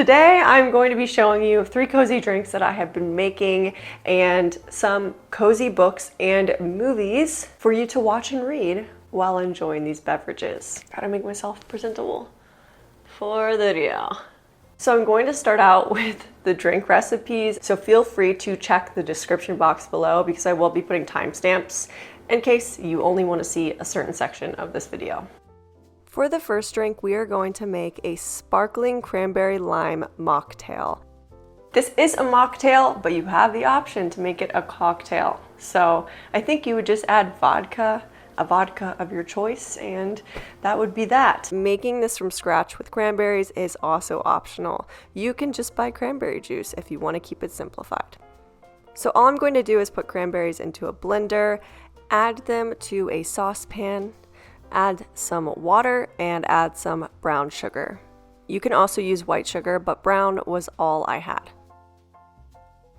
Today I'm going to be showing you 3 cozy drinks that I have been making and some cozy books and movies for you to watch and read while enjoying these beverages. Gotta make myself presentable for the video. So I'm going to start out with the drink recipes, so feel free to check the description box below because I will be putting timestamps in case you only want to see a certain section of this video. For the first drink, we are going to make a sparkling cranberry lime mocktail. This is a mocktail, but you have the option to make it a cocktail. So I think you would just add vodka, a vodka of your choice, and that would be that. Making this from scratch with cranberries is also optional. You can just buy cranberry juice if you want to keep it simplified. So all I'm going to do is put cranberries into a blender, add them to a saucepan, add some water, and add some brown sugar. You can also use white sugar, but brown was all I had.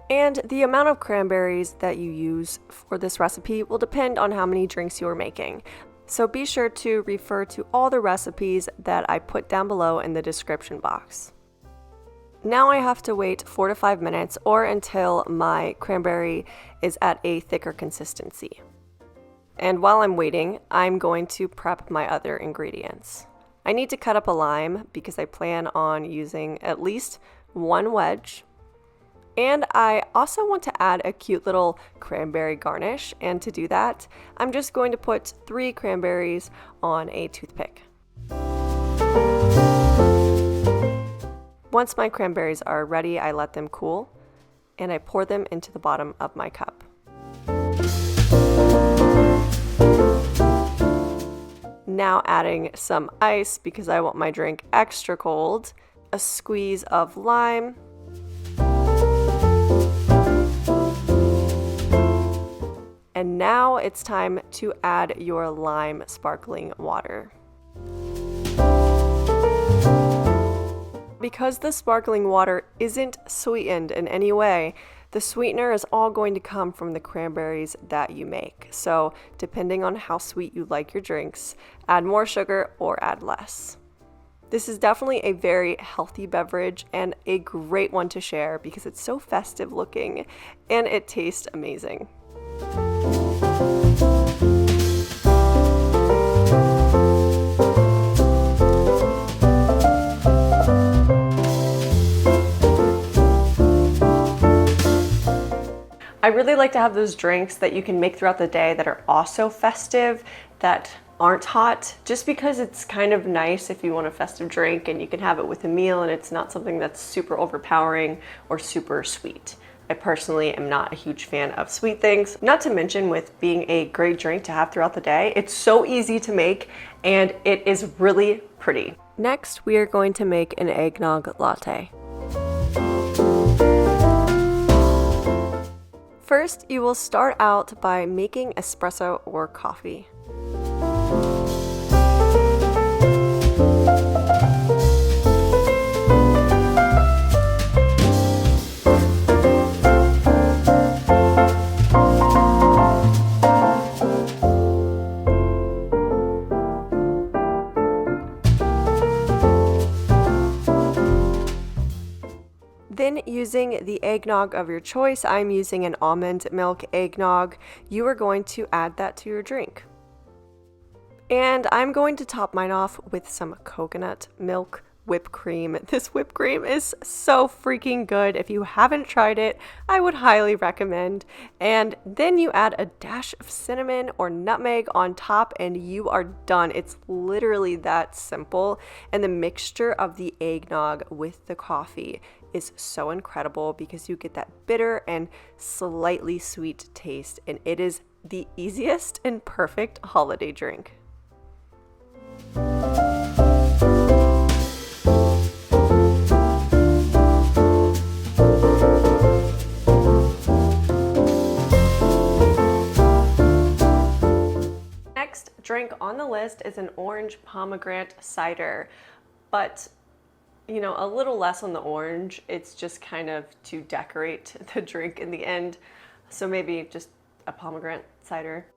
And the amount of cranberries that you use for this recipe will depend on how many drinks you are making. So be sure to refer to all the recipes that I put down below in the description box. Now I have to wait 4 to 5 minutes or until my cranberry is at a thicker consistency. And while I'm waiting, I'm going to prep my other ingredients. I need to cut up a lime because I plan on using at least 1 wedge. And I also want to add a cute little cranberry garnish, and to do that, I'm just going to put 3 cranberries on a toothpick. Once my cranberries are ready, I let them cool, and I pour them into the bottom of my cup. Now adding some ice because I want my drink extra cold, a squeeze of lime, and now it's time to add your lime sparkling water. Because the sparkling water isn't sweetened in any way, the sweetener is all going to come from the cranberries that you make. So depending on how sweet you like your drinks, add more sugar or add less. This is definitely a very healthy beverage and a great one to share because it's so festive looking and it tastes amazing. I really like to have those drinks that you can make throughout the day that are also festive, that aren't hot, just because it's kind of nice if you want a festive drink and you can have it with a meal and it's not something that's super overpowering or super sweet. I personally am not a huge fan of sweet things, not to mention with being a great drink to have throughout the day. It's so easy to make and it is really pretty. Next, we are going to make an eggnog latte. First, you will start out by making espresso or coffee. Then using the eggnog of your choice, I'm using an almond milk eggnog. You are going to add that to your drink. And I'm going to top mine off with some coconut milk whipped cream. This whipped cream is so freaking good. If you haven't tried it, I would highly recommend. And then you add a dash of cinnamon or nutmeg on top and you are done. It's literally that simple. And the mixture of the eggnog with the coffee is so incredible because you get that bitter and slightly sweet taste, and it is the easiest and perfect holiday drink. Next drink on the list is an orange pomegranate cider, but you know, a little less on the orange. It's just kind of to decorate the drink in the end. So maybe just a pomegranate cider.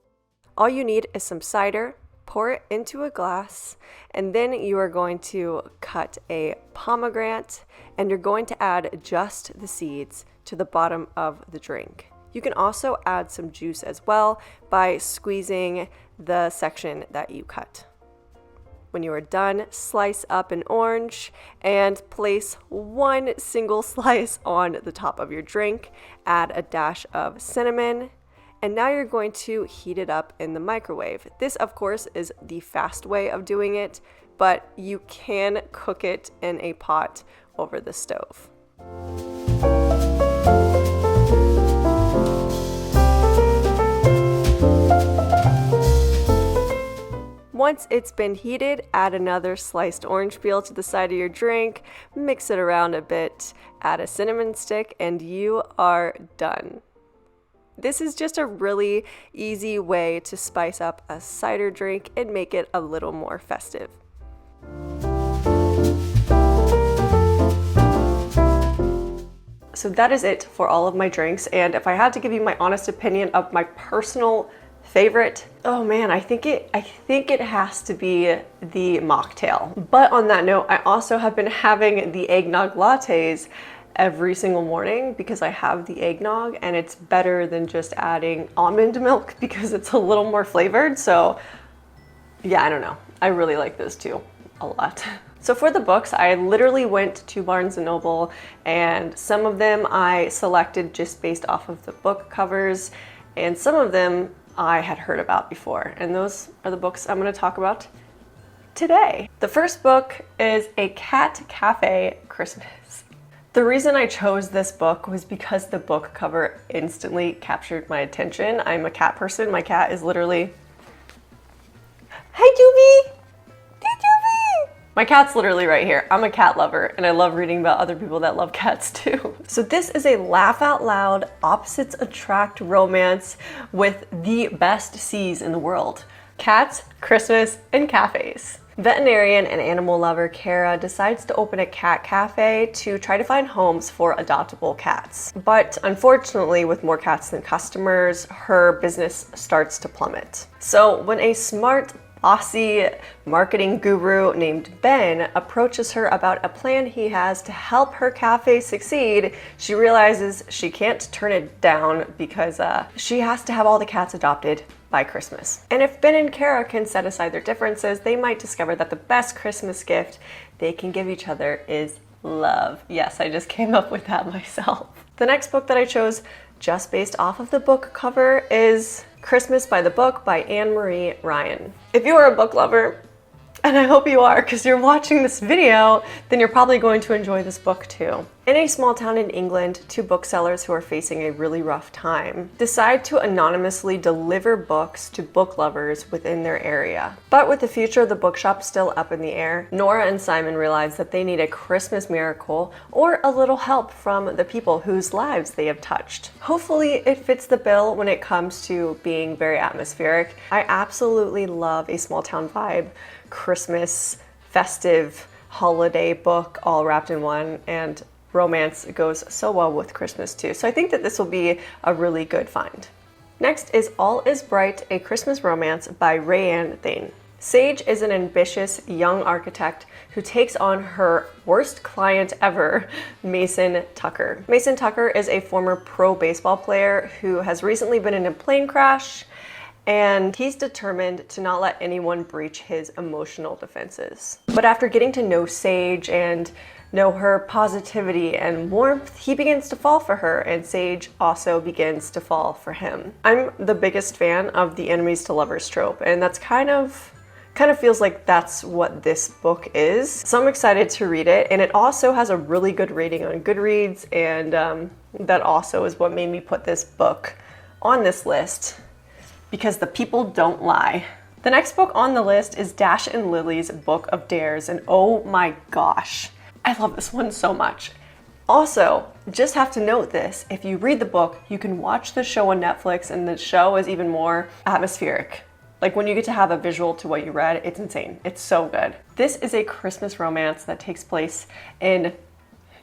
All you need is some cider, pour it into a glass, and then you are going to cut a pomegranate and you're going to add just the seeds to the bottom of the drink. You can also add some juice as well by squeezing the section that you cut. When you are done, slice up an orange and place one single slice on the top of your drink. Add a dash of cinnamon, and now you're going to heat it up in the microwave. This, of course, is the fast way of doing it, but you can cook it in a pot over the stove. Once it's been heated, add another sliced orange peel to the side of your drink, mix it around a bit, add a cinnamon stick, and you are done. This is just a really easy way to spice up a cider drink and make it a little more festive. So that is it for all of my drinks, and if I had to give you my honest opinion of my personal favorite, oh man, I think it has to be the mocktail. But on that note, I also have been having the eggnog lattes every single morning because I have the eggnog, and it's better than just adding almond milk because it's a little more flavored. So yeah, I don't know. I really like those two a lot. So for the books, I literally went to Barnes & Noble, and some of them I selected just based off of the book covers, and some of them I had heard about before. And those are the books I'm going to talk about today. The first book is A Cat Cafe Christmas. The reason I chose this book was because the book cover instantly captured my attention. I'm a cat person. My cat is literally, hi Doobie! Hey Doobie! My cat's literally right here. I'm a cat lover, and I love reading about other people that love cats too. So this is a laugh out loud, opposites attract romance with the best C's in the world: cats, Christmas, and cafes. Veterinarian and animal lover Kara decides to open a cat cafe to try to find homes for adoptable cats. But unfortunately, with more cats than customers, her business starts to plummet. So when a smart, bossy marketing guru named Ben approaches her about a plan he has to help her cafe succeed, she realizes she can't turn it down because she has to have all the cats adopted by Christmas. And if Ben and Kara can set aside their differences, they might discover that the best Christmas gift they can give each other is love. Yes, I just came up with that myself. The next book that I chose, just based off of the book cover, is Christmas by the Book by Anne Marie Ryan. If you are a book lover, and I hope you are because you're watching this video, then you're probably going to enjoy this book too. In a small town in England, two booksellers who are facing a really rough time decide to anonymously deliver books to book lovers within their area. But with the future of the bookshop still up in the air, Nora and Simon realize that they need a Christmas miracle or a little help from the people whose lives they have touched. Hopefully it fits the bill when it comes to being very atmospheric. I absolutely love a small town vibe, Christmas, festive, holiday book all wrapped in one, and romance goes so well with Christmas too. So I think that this will be a really good find. Next is All Is Bright, a Christmas Romance by Rayanne Thane. Sage is an ambitious young architect who takes on her worst client ever, Mason Tucker. Mason Tucker is a former pro baseball player who has recently been in a plane crash, and he's determined to not let anyone breach his emotional defenses. But after getting to know Sage and know her positivity and warmth, he begins to fall for her, and Sage also begins to fall for him. I'm the biggest fan of the enemies to lovers trope, and that's kind of feels like that's what this book is. So I'm excited to read it, and it also has a really good rating on Goodreads, and that also is what made me put this book on this list, because the people don't lie. The next book on the list is Dash and Lily's Book of Dares, and oh my gosh, I love this one so much. Also, just have to note this, if you read the book, you can watch the show on Netflix, and the show is even more atmospheric. Like when you get to have a visual to what you read, it's insane. It's so good. This is a Christmas romance that takes place in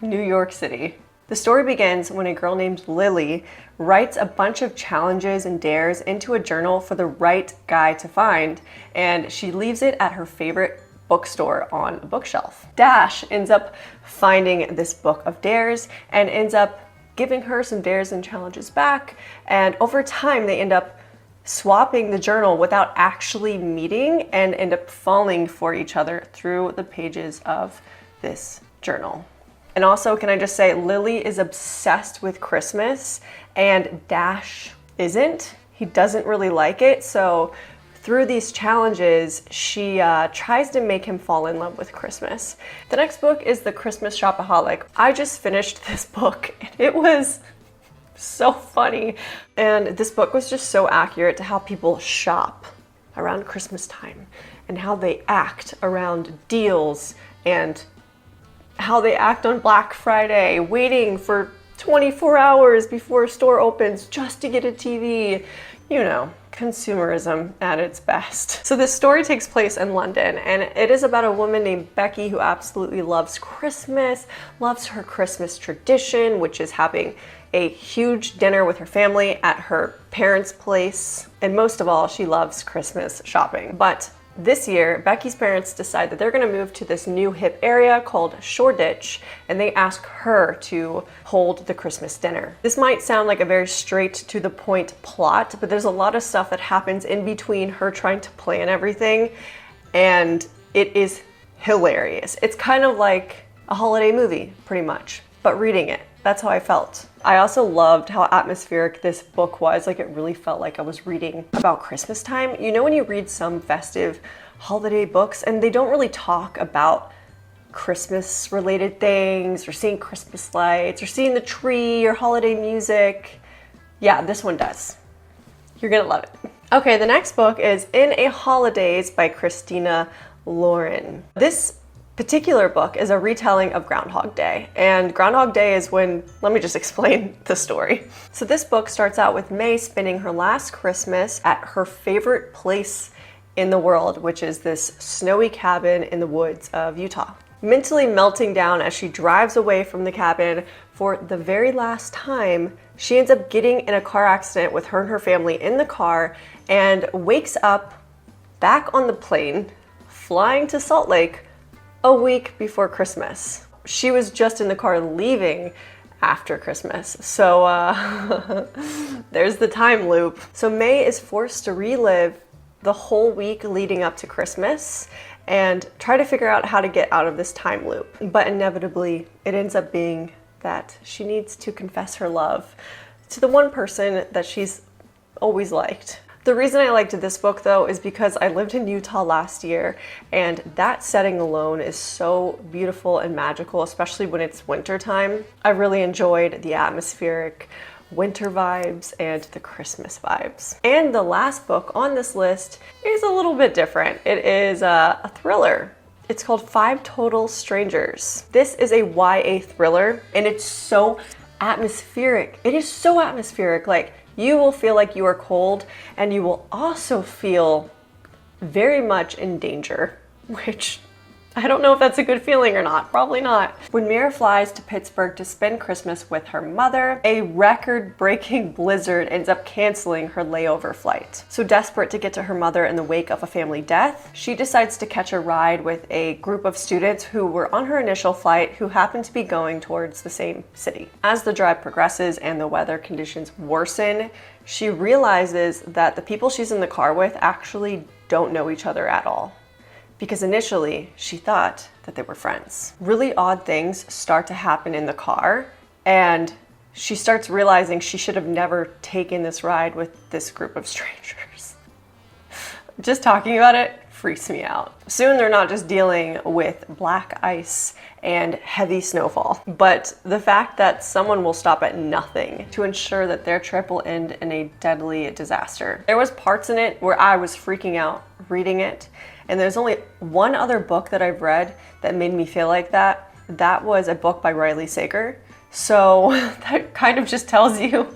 New York City. The story begins when a girl named Lily writes a bunch of challenges and dares into a journal for the right guy to find, and she leaves it at her favorite bookstore on a bookshelf. Dash ends up finding this book of dares and ends up giving her some dares and challenges back, and over time they end up swapping the journal without actually meeting and end up falling for each other through the pages of this journal. And also, can I just say, Lily is obsessed with Christmas and Dash isn't. He doesn't really like it, so through these challenges, she tries to make him fall in love with Christmas. The next book is The Christmas Shopaholic. I just finished this book and it was so funny. And this book was just so accurate to how people shop around Christmas time and how they act around deals and how they act on Black Friday, waiting for 24 hours before a store opens just to get a TV. You know, consumerism at its best. So this story takes place in London, and it is about a woman named Becky who absolutely loves Christmas, loves her Christmas tradition, which is having a huge dinner with her family at her parents' place. And most of all, she loves Christmas shopping. But this year, Becky's parents decide that they're going to move to this new hip area called Shoreditch, and they ask her to hold the Christmas dinner. This might sound like a very straight to the point plot, but there's a lot of stuff that happens in between her trying to plan everything, and it is hilarious. It's kind of like a holiday movie, pretty much, but reading it. That's how I felt. I also loved how atmospheric this book was. Like, it really felt like I was reading about Christmas time. You know when you read some festive holiday books and they don't really talk about Christmas related things or seeing Christmas lights or seeing the tree or holiday music? Yeah, this one does. You're gonna love it. Okay, the next book is In a Holidays by Christina Lauren. This particular book is a retelling of Groundhog Day, and Groundhog Day is when, let me just explain the story. So this book starts out with May spending her last Christmas at her favorite place in the world, which is this snowy cabin in the woods of Utah. Mentally melting down as she drives away from the cabin for the very last time, she ends up getting in a car accident with her and her family in the car and wakes up back on the plane, flying to Salt Lake a week before Christmas. She was just in the car leaving after Christmas. So there's the time loop. So May is forced to relive the whole week leading up to Christmas and try to figure out how to get out of this time loop. But inevitably, it ends up being that she needs to confess her love to the one person that she's always liked. The reason I liked this book though is because I lived in Utah last year, and that setting alone is so beautiful and magical, especially when it's winter time. I really enjoyed the atmospheric winter vibes and the Christmas vibes. And the last book on this list is a little bit different. It is a thriller. It's called 5 Total Strangers. This is a YA thriller, and it's so atmospheric. It is so atmospheric. Like, you will feel like you are cold, and you will also feel very much in danger, which I don't know if that's a good feeling or not. Probably not. When Mira flies to Pittsburgh to spend Christmas with her mother, a record-breaking blizzard ends up canceling her layover flight. So desperate to get to her mother in the wake of a family death, she decides to catch a ride with a group of students who were on her initial flight who happened to be going towards the same city. As the drive progresses and the weather conditions worsen, she realizes that the people she's in the car with actually don't know each other at all, because initially she thought that they were friends. Really odd things start to happen in the car, and she starts realizing she should have never taken this ride with this group of strangers. Just talking about it freaks me out. Soon they're not just dealing with black ice and heavy snowfall, but the fact that someone will stop at nothing to ensure that their trip will end in a deadly disaster. There was parts in it where I was freaking out reading it, and there's only one other book that I've read that made me feel like that. That was a book by Riley Sager. So that kind of just tells you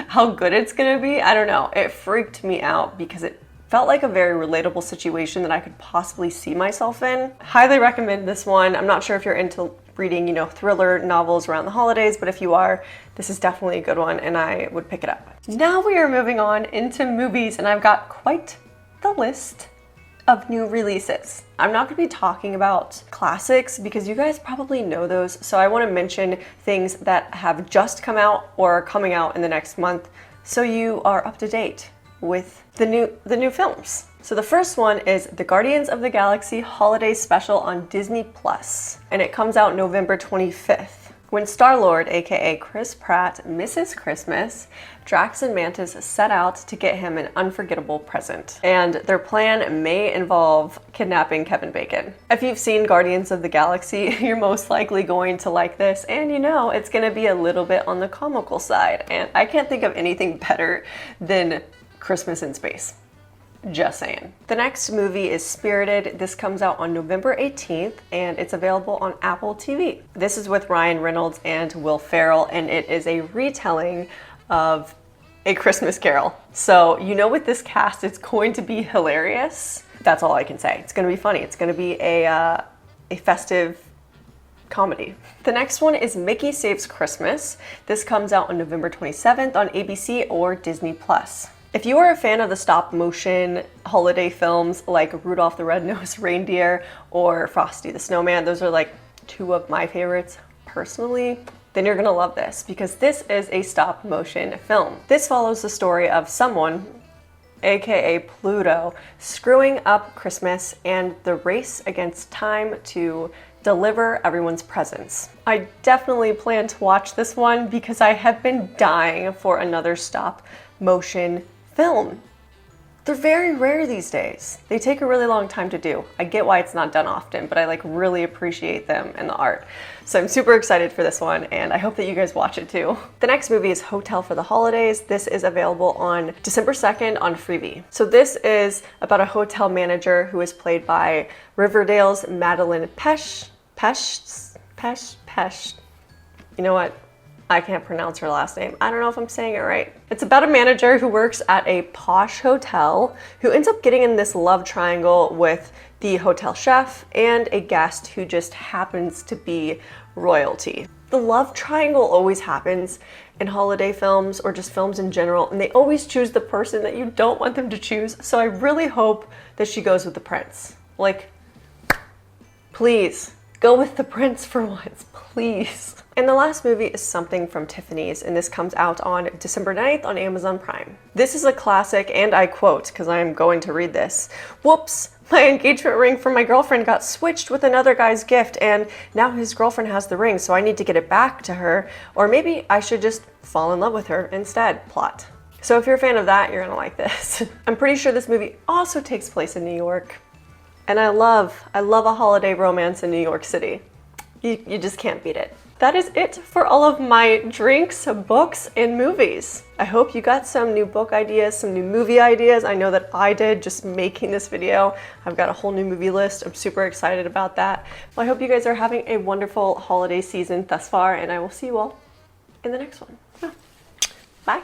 how good it's gonna be. I don't know, it freaked me out because it felt like a very relatable situation that I could possibly see myself in. Highly recommend this one. I'm not sure if you're into reading, thriller novels around the holidays, but if you are, this is definitely a good one and I would pick it up. Now we are moving on into movies, and I've got quite the list of new releases. I'm not going to be talking about classics because you guys probably know those, so I want to mention things that have just come out or are coming out in the next month so you are up to date with the new films. So the first one is the Guardians of the Galaxy Holiday Special on Disney Plus, and it comes out November 25th. When Star-Lord, aka Chris Pratt, misses Christmas, Drax and Mantis set out to get him an unforgettable present. And their plan may involve kidnapping Kevin Bacon. If you've seen Guardians of the Galaxy, you're most likely going to like this, and you know it's gonna be a little bit on the comical side. And I can't think of anything better than Christmas in space. Just saying. The next movie is Spirited. This comes out on November 18th and it's available on Apple TV. This is with Ryan Reynolds and Will Ferrell, and it is a retelling of A Christmas Carol. So you know with this cast it's going to be hilarious. That's all I can say. It's going to be funny. It's going to be a festive comedy. The next one is Mickey Saves Christmas. This comes out on November 27th on ABC or Disney Plus. If you are a fan of the stop motion holiday films like Rudolph the Red-Nosed Reindeer or Frosty the Snowman, those are like two of my favorites personally, then you're gonna love this because this is a stop motion film. This follows the story of someone, aka Pluto, screwing up Christmas and the race against time to deliver everyone's presents. I definitely plan to watch this one because I have been dying for another stop motion film. They're very rare these days. They take a really long time to do. I get why it's not done often, but I like really appreciate them and the art. So I'm super excited for this one and I hope that you guys watch it too. The next movie is Hotel for the Holidays. This is available on December 2nd on Freevee. So this is about a hotel manager who is played by Riverdale's Madeline Pesh. You know what? I can't pronounce her last name. I don't know if I'm saying it right. It's about a manager who works at a posh hotel who ends up getting in this love triangle with the hotel chef and a guest who just happens to be royalty. The love triangle always happens in holiday films or just films in general, and they always choose the person that you don't want them to choose, so I really hope that she goes with the prince. Like, please, go with the prince for once, please. And the last movie is Something from Tiffany's, and this comes out on December 9th on Amazon Prime. This is a classic, and I quote, because I am going to read this. Whoops, my engagement ring from my girlfriend got switched with another guy's gift, and now his girlfriend has the ring, so I need to get it back to her, or maybe I should just fall in love with her instead, plot. So if you're a fan of that, you're gonna like this. I'm pretty sure this movie also takes place in New York, and I love a holiday romance in New York City. You just can't beat it. That is it for all of my drinks, books, and movies. I hope you got some new book ideas, some new movie ideas. I know that I did just making this video. I've got a whole new movie list. I'm super excited about that. Well, I hope you guys are having a wonderful holiday season thus far, and I will see you all in the next one. Bye.